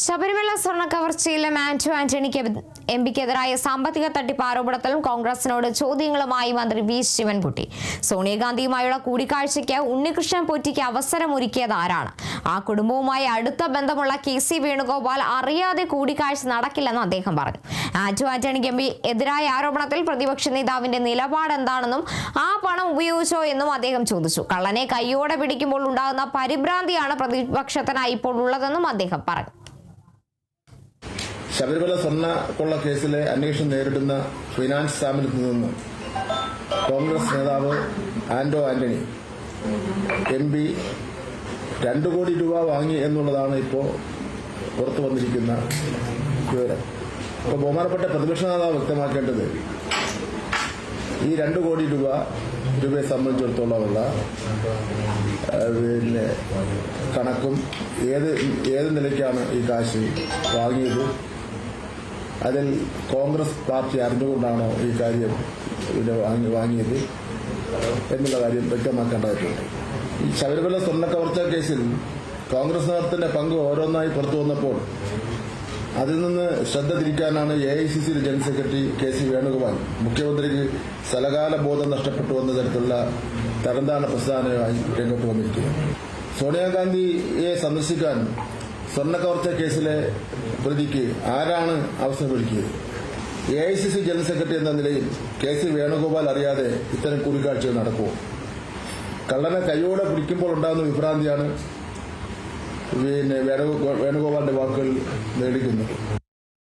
ശബരിമല സ്വർണ്ണ കവർച്ചയിലെ മാത്യു ആന്റണിക്ക് എംപിക്കെതിരായ സാമ്പത്തിക തട്ടിപ്പ് ആരോപണത്തിലും കോൺഗ്രസിനോട് ചോദ്യങ്ങളുമായി മന്ത്രി വി ശിവൻകുട്ടി. സോണിയാഗാന്ധിയുമായുള്ള കൂടിക്കാഴ്ചയ്ക്ക് ഉണ്ണികൃഷ്ണൻ പോറ്റിക്ക് അവസരമൊരുക്കിയത് ആരാണ്? ആ കുടുംബവുമായി അടുത്ത ബന്ധമുള്ള കെ.സി. വേണുഗോപാൽ അറിയാതെ കൂടിക്കാഴ്ച നടക്കില്ലെന്ന് അദ്ദേഹം പറഞ്ഞു. മാത്യു ആന്റണിക്ക് എതിരായ ആരോപണത്തിൽ പ്രതിപക്ഷ നേതാവിന്റെ നിലപാട് എന്താണെന്നും ആ പണം ഉപയോഗിച്ചോ എന്നും അദ്ദേഹം ചോദിച്ചു. കള്ളനെ കൈയോടെ പിടിക്കുമ്പോൾ ഉണ്ടാകുന്ന പരിഭ്രാന്തിയാണ് പ്രതിപക്ഷത്തിനായി ഇപ്പോൾ ഉള്ളതെന്നും അദ്ദേഹം പറഞ്ഞു. ശബരിമല സ്വർണ്ണ കൊള്ള കേസിലെ അന്വേഷണം നേരിടുന്ന ഫിനാൻസ് സ്ഥാപനത്തിൽ നിന്ന് കോൺഗ്രസ് നേതാവ് ആന്റണി എംപി 2 കോടി രൂപ വാങ്ങി എന്നുള്ളതാണ് ഇപ്പോൾ പുറത്തു വന്നിരിക്കുന്ന വിവരം. ഇപ്പോൾ ബഹുമാനപ്പെട്ട പ്രതിപക്ഷ നേതാവ് വ്യക്തമാക്കേണ്ടത് ഈ 2 കോടി രൂപയെ സംബന്ധിച്ചിടത്തോളമുള്ള കണക്കും ഏത് നിലയ്ക്കാണ് ഈ കാശ് വാങ്ങിയത്, അതിൽ കോൺഗ്രസ് പാർട്ടി അറിഞ്ഞുകൊണ്ടാണോ ഈ കാര്യം വാങ്ങിയത് എന്നുള്ള കാര്യം വ്യക്തമാക്കേണ്ടതായിട്ടുണ്ട്. ഈ ശബരിമല സ്വർണ്ണ കവർച്ച കേസിൽ കോൺഗ്രസ് നേതൃത്വത്തിന്റെ പങ്ക് ഓരോന്നായി പുറത്തു വന്നപ്പോൾ അതിൽ നിന്ന് ശ്രദ്ധ തിരിക്കാനാണ് AICC general secretary K C. Venugopal മുഖ്യമന്ത്രിക്ക് സ്ഥലകാല ബോധം നഷ്ടപ്പെട്ടു എന്ന തരത്തിലുള്ള തരംതാണ പ്രസ്താവനയുമായി രംഗത്ത് വന്നിരിക്കുന്നത്. സോണിയാഗാന്ധിയെ സന്ദർശിക്കാൻ സ്വർണ്ണ കവർച്ച കേസിലെ പ്രതിക്ക് ആരാണ് അവസരമൊരുക്കിയത്? AICC ജനറൽ സെക്രട്ടറി എന്ന നിലയിൽ കെ.സി. വേണുഗോപാൽ അറിയാതെ ഇത്തരം കൂടിക്കാഴ്ചകൾ നടക്കുമോ? കള്ളനെ കൈയോടെ പിടിക്കുമ്പോൾ ഉണ്ടാകുന്ന വിഭ്രാന്തിയാണ് വേണുഗോപാലിന്റെ വാക്കുകൾ നേടിക്കുന്നത്.